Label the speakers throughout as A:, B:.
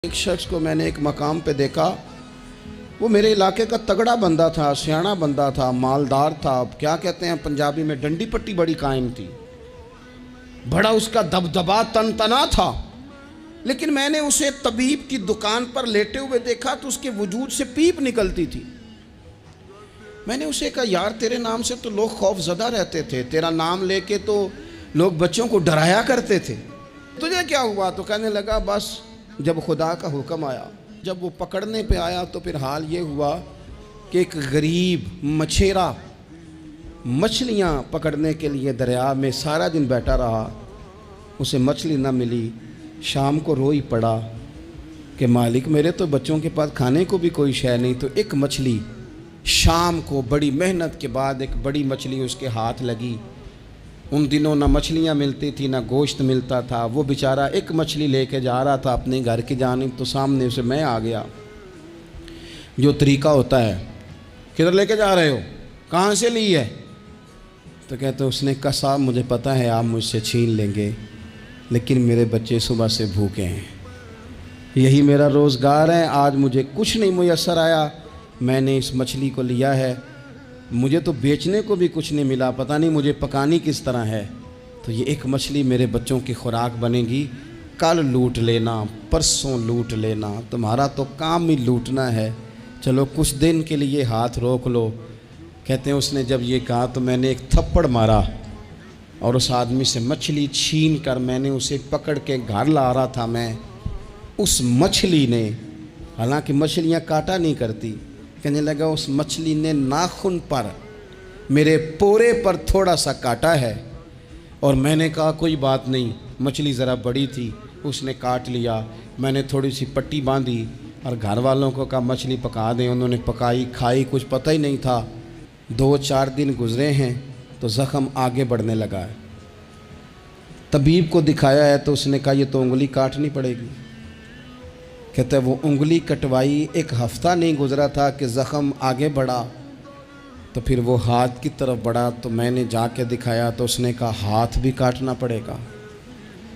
A: ایک شخص کو میں نے ایک مقام پہ دیکھا، وہ میرے علاقے کا تگڑا بندہ تھا، سیانا بندہ تھا، مالدار تھا، کیا کہتے ہیں پنجابی میں ڈنڈی پٹی بڑی قائم تھی، بڑا اس کا دبدبا تنتنا تھا۔ لیکن میں نے اسے طبیب کی دکان پر لیٹے ہوئے دیکھا تو اس کے وجود سے پیپ نکلتی تھی۔ میں نے اسے کہا یار تیرے نام سے تو لوگ خوف زدہ رہتے تھے، تیرا نام لے کے تو لوگ بچوں کو ڈرایا کرتے تھے، تجھے کیا ہوا؟ تو کہنے لگا بس جب خدا کا حکم آیا، جب وہ پکڑنے پہ آیا تو پھر حال یہ ہوا کہ ایک غریب مچھیرا مچھلیاں پکڑنے کے لیے دریا میں سارا دن بیٹھا رہا، اسے مچھلی نہ ملی، شام کو روئی پڑا کہ مالک میرے تو بچوں کے پاس کھانے کو بھی کوئی شے نہیں۔ تو ایک مچھلی شام کو بڑی محنت کے بعد ایک بڑی مچھلی اس کے ہاتھ لگی۔ ان دنوں نہ مچھلیاں ملتی تھی نہ گوشت ملتا تھا، وہ بیچارہ ایک مچھلی لے کے جا رہا تھا اپنے گھر کی جانب، تو سامنے سے میں آ گیا۔ جو طریقہ ہوتا ہے، کدھر لے کے جا رہے ہو؟ کہاں سے لی ہے؟ تو کہتے اس نے کہا صاحب مجھے پتہ ہے آپ مجھ سے چھین لیں گے، لیکن میرے بچے صبح سے بھوکے ہیں، یہی میرا روزگار ہے، آج مجھے کچھ نہیں میسر آیا، میں نے اس مچھلی کو لیا ہے، مجھے تو بیچنے کو بھی کچھ نہیں ملا، پتہ نہیں مجھے پکانی کس طرح ہے، تو یہ ایک مچھلی میرے بچوں کی خوراک بنے گی، کل لوٹ لینا، پرسوں لوٹ لینا، تمہارا تو کام ہی لوٹنا ہے، چلو کچھ دن کے لیے ہاتھ روک لو۔ کہتے ہیں اس نے جب یہ کہا تو میں نے ایک تھپڑ مارا اور اس آدمی سے مچھلی چھین کر میں نے اسے پکڑ کے گھر لا رہا تھا میں، اس مچھلی نے، حالانکہ مچھلیاں کاٹا نہیں کرتی، کہنے لگا اس مچھلی نے ناخن پر میرے پورے پر تھوڑا سا کاٹا ہے، اور میں نے کہا کوئی بات نہیں، مچھلی ذرا بڑی تھی، اس نے کاٹ لیا، میں نے تھوڑی سی پٹی باندھی اور گھر والوں کو کہا مچھلی پکا دیں، انہوں نے پکائی کھائی، کچھ پتہ ہی نہیں تھا۔ 2-4 دن گزرے ہیں تو زخم آگے بڑھنے لگا ہے، طبیب کو دکھایا ہے تو اس نے کہا یہ تو انگلی کاٹنی پڑے گی۔ کہتا ہے وہ انگلی کٹوائی، 1 ہفتہ نہیں گزرا تھا کہ زخم آگے بڑھا، تو پھر وہ ہاتھ کی طرف بڑھا تو میں نے جا کے دکھایا تو اس نے کہا ہاتھ بھی کاٹنا پڑے گا،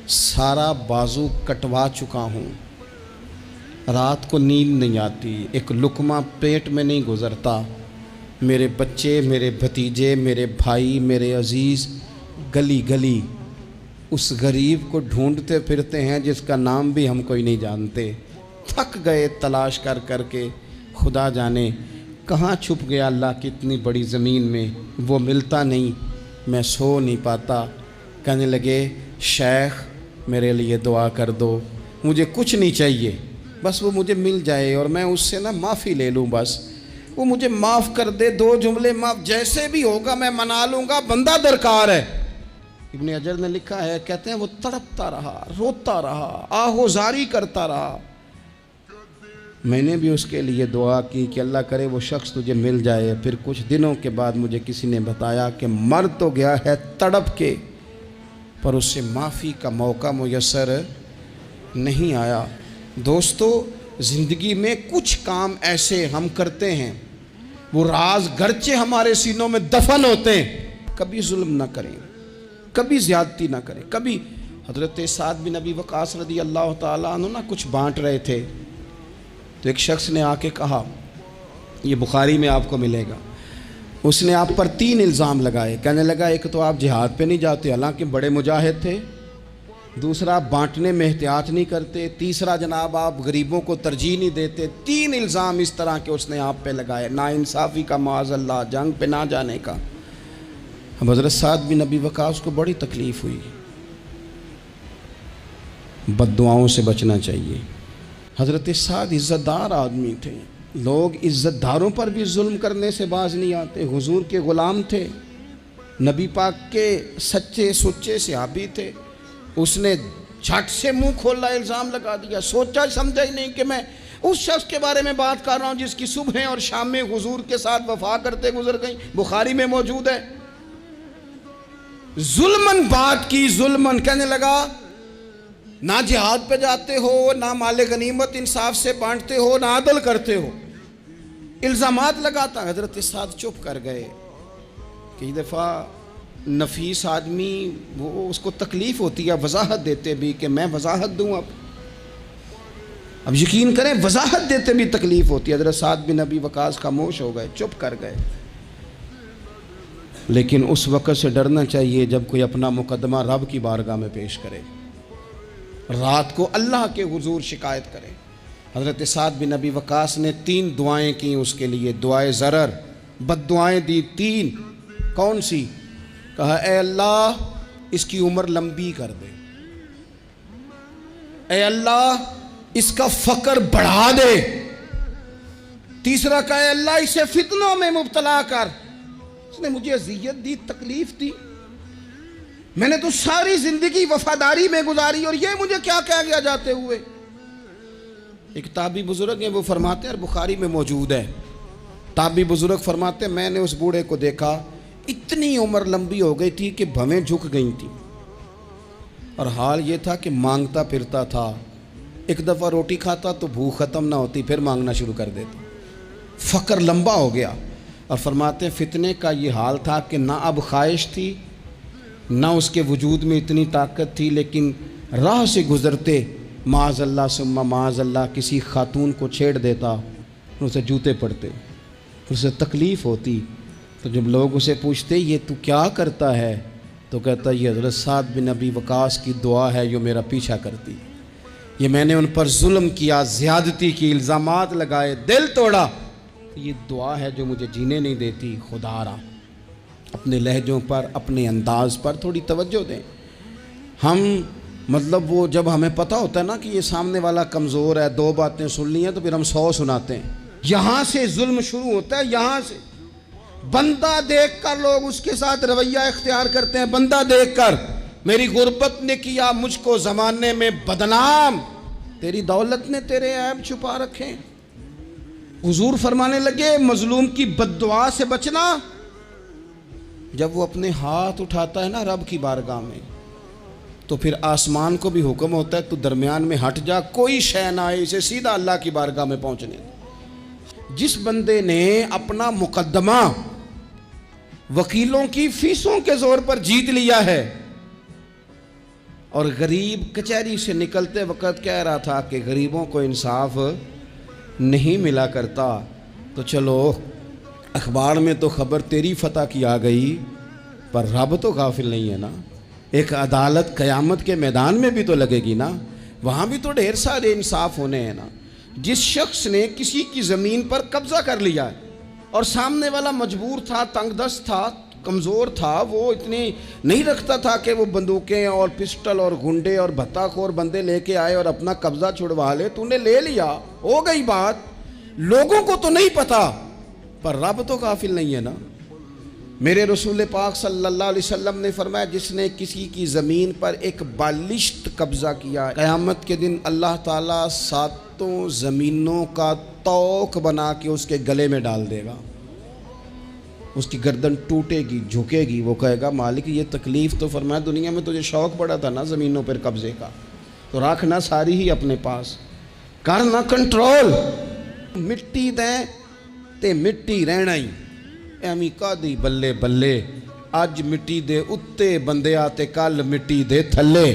A: سارا بازو کٹوا چکا ہوں، رات کو نیند نہیں آتی، ایک لقمہ پیٹ میں نہیں گزرتا، میرے بچے، میرے بھتیجے، میرے بھائی، میرے عزیز گلی گلی اس غریب کو ڈھونڈتے پھرتے ہیں جس کا نام بھی ہم کوئی نہیں جانتے، تھک گئے تلاش کر کر کے، خدا جانے کہاں چھپ گیا اللہ کی اتنی بڑی زمین میں، وہ ملتا نہیں، میں سو نہیں پاتا۔ کہنے لگے شیخ میرے لیے دعا کر دو، مجھے کچھ نہیں چاہیے، بس وہ مجھے مل جائے اور میں اس سے نا معافی لے لوں، بس وہ مجھے معاف کر دے، 2 جملے معاف، جیسے بھی ہوگا میں منا لوں گا، بندہ درکار ہے۔ ابن حجر نے لکھا ہے، کہتے ہیں وہ تڑپتا رہا، روتا رہا، آہوزاری کرتا رہا، میں نے بھی اس کے لیے دعا کی کہ اللہ کرے وہ شخص تجھے مل جائے۔ پھر کچھ دنوں کے بعد مجھے کسی نے بتایا کہ مر تو گیا ہے تڑپ کے، پر اس سے معافی کا موقع میسر نہیں آیا۔ دوستو زندگی میں کچھ کام ایسے ہم کرتے ہیں، وہ راز گرچہ ہمارے سینوں میں دفن ہوتے ہیں، کبھی ظلم نہ کریں، کبھی زیادتی نہ کریں۔ کبھی حضرت سعد بن ابی وقاص رضی اللہ تعالیٰ عنہ کچھ بانٹ رہے تھے تو ایک شخص نے آ کے کہا، یہ بخاری میں آپ کو ملے گا، اس نے آپ پر 3 الزام لگائے، کہنے لگا ایک تو آپ جہاد پہ نہیں جاتے حالانکہ بڑے مجاہد تھے، دوسرا بانٹنے میں احتیاط نہیں کرتے، تیسرا جناب آپ غریبوں کو ترجیح نہیں دیتے۔ 3 الزام اس طرح کے اس نے آپ پہ لگائے، ناانصافی کا معاذ اللہ، جنگ پہ نہ جانے کا۔ اب حضرت سعد بن ابی وقاص کو بڑی تکلیف ہوئی، بد دعاؤں سے بچنا چاہیے۔ حضرت سعد عزت دار آدمی تھے، لوگ عزت داروں پر بھی ظلم کرنے سے باز نہیں آتے، حضور کے غلام تھے، نبی پاک کے سچے سچے صحابی تھے، اس نے جھٹ سے منہ کھولا الزام لگا دیا، سوچا سمجھا ہی نہیں کہ میں اس شخص کے بارے میں بات کر رہا ہوں جس کی صبح اور شام میں حضور کے ساتھ وفا کرتے گزر گئیں، بخاری میں موجود ہے۔ ظلمن بات کی، ظلمن، کہنے لگا نہ جہاد پہ جاتے ہو، نہ مال غنیمت انصاف سے بانٹتے ہو، نہ عدل کرتے ہو، الزامات لگاتا۔ حضرت سعد چپ کر گئے۔ کئی دفعہ نفیس آدمی وہ اس کو تکلیف ہوتی ہے وضاحت دیتے بھی کہ میں وضاحت دوں، اب اب یقین کریں وضاحت دیتے بھی تکلیف ہوتی ہے. حضرت سعد بن ابی وقاص خاموش ہو گئے, چپ کر گئے. لیکن اس وقت سے ڈرنا چاہیے جب کوئی اپنا مقدمہ رب کی بارگاہ میں پیش کرے, رات کو اللہ کے حضور شکایت کرے. حضرت سعد بن ابی وقاص نے 3 دعائیں کی اس کے لیے, دعائے ضرر, بد دعائیں دی 3. کون سی؟ کہا اے اللہ اس کی عمر لمبی کر دے, اے اللہ اس کا فقر بڑھا دے. تیسرا کہا اے اللہ اسے فتنوں میں مبتلا کر, اس نے مجھے اذیت دی, تکلیف دی, میں نے تو ساری زندگی وفاداری میں گزاری اور یہ مجھے کیا کہہ گیا جاتے ہوئے. ایک تابعی بزرگ ہیں, وہ فرماتے ہیں, اور بخاری میں موجود ہے, تابعی بزرگ فرماتے ہیں میں نے اس بوڑھے کو دیکھا, اتنی عمر لمبی ہو گئی تھی کہ بھویں جھک گئی تھی, اور حال یہ تھا کہ مانگتا پھرتا تھا. ایک دفعہ روٹی کھاتا تو بھوک ختم نہ ہوتی, پھر مانگنا شروع کر دیتا. فقر لمبا ہو گیا. اور فرماتے ہیں فتنے کا یہ حال تھا کہ نہ اب خواہش تھی نہ اس کے وجود میں اتنی طاقت تھی, لیکن راہ سے گزرتے معاذ اللہ ثم معاذ اللہ کسی خاتون کو چھیڑ دیتا, اسے جوتے پڑتے, اسے تکلیف ہوتی. تو جب لوگ اسے پوچھتے یہ تو کیا کرتا ہے, تو کہتا یہ حضرت سعد بن ابی وقاص کی دعا ہے جو میرا پیچھا کرتی, یہ میں نے ان پر ظلم کیا, زیادتی کی, الزامات لگائے, دل توڑا, یہ دعا ہے جو مجھے جینے نہیں دیتی. خدا را اپنے لہجوں پر, اپنے انداز پر تھوڑی توجہ دیں. ہم مطلب وہ جب ہمیں پتہ ہوتا ہے نا کہ یہ سامنے والا کمزور ہے, 2 باتیں سن لی ہیں تو پھر ہم 100 سناتے ہیں. یہاں سے ظلم شروع ہوتا ہے, یہاں سے بندہ دیکھ کر لوگ اس کے ساتھ رویہ اختیار کرتے ہیں. بندہ دیکھ کر میری غربت نے کیا مجھ کو زمانے میں بدنام, تیری دولت نے تیرے عیب چھپا رکھے. حضور فرمانے لگے مظلوم کی بد دعا سے بچنا, جب وہ اپنے ہاتھ اٹھاتا ہے نا رب کی بارگاہ میں, تو پھر آسمان کو بھی حکم ہوتا ہے تو درمیان میں ہٹ جا, کوئی شے نہ آئے, اسے سیدھا اللہ کی بارگاہ میں پہنچنے. جس بندے نے اپنا مقدمہ وکیلوں کی فیسوں کے زور پر جیت لیا ہے, اور غریب کچہری سے نکلتے وقت کہہ رہا تھا کہ غریبوں کو انصاف نہیں ملا کرتا, تو چلو اخبار میں تو خبر تیری فتح کی آ گئی, پر رب تو غافل نہیں ہے نا. ایک عدالت قیامت کے میدان میں بھی تو لگے گی نا, وہاں بھی تو ڈھیر سارے انصاف ہونے ہیں نا. جس شخص نے کسی کی زمین پر قبضہ کر لیا ہے اور سامنے والا مجبور تھا, تنگ دست تھا, کمزور تھا, وہ اتنی نہیں رکھتا تھا کہ وہ بندوقیں اور پسٹل اور گنڈے اور بھتا خور بندے لے کے آئے اور اپنا قبضہ چھڑوا لے, تو نے لے لیا, ہو گئی بات. لوگوں کو تو نہیں پتا, پر رب تو غافل نہیں ہے نا. میرے رسول پاک صلی اللہ علیہ وسلم نے فرمایا جس نے کسی کی زمین پر ایک بالشت قبضہ کیا, قیامت کے دن اللہ تعالیٰ 7 زمینوں کا توق بنا کے اس کے گلے میں ڈال دے گا. اس کی گردن ٹوٹے گی, جھکے گی, وہ کہے گا مالک یہ تکلیف تو فرمایا دنیا میں تجھے شوق پڑا تھا نا زمینوں پر قبضے کا, تو رکھنا ساری ہی اپنے پاس, کرنا کنٹرول. مٹی دیں تے مٹی رہنا ہی, ایویں کادی بلے بلے, اج مٹی دے اتے بندے آتے کل مٹی دے تھلے.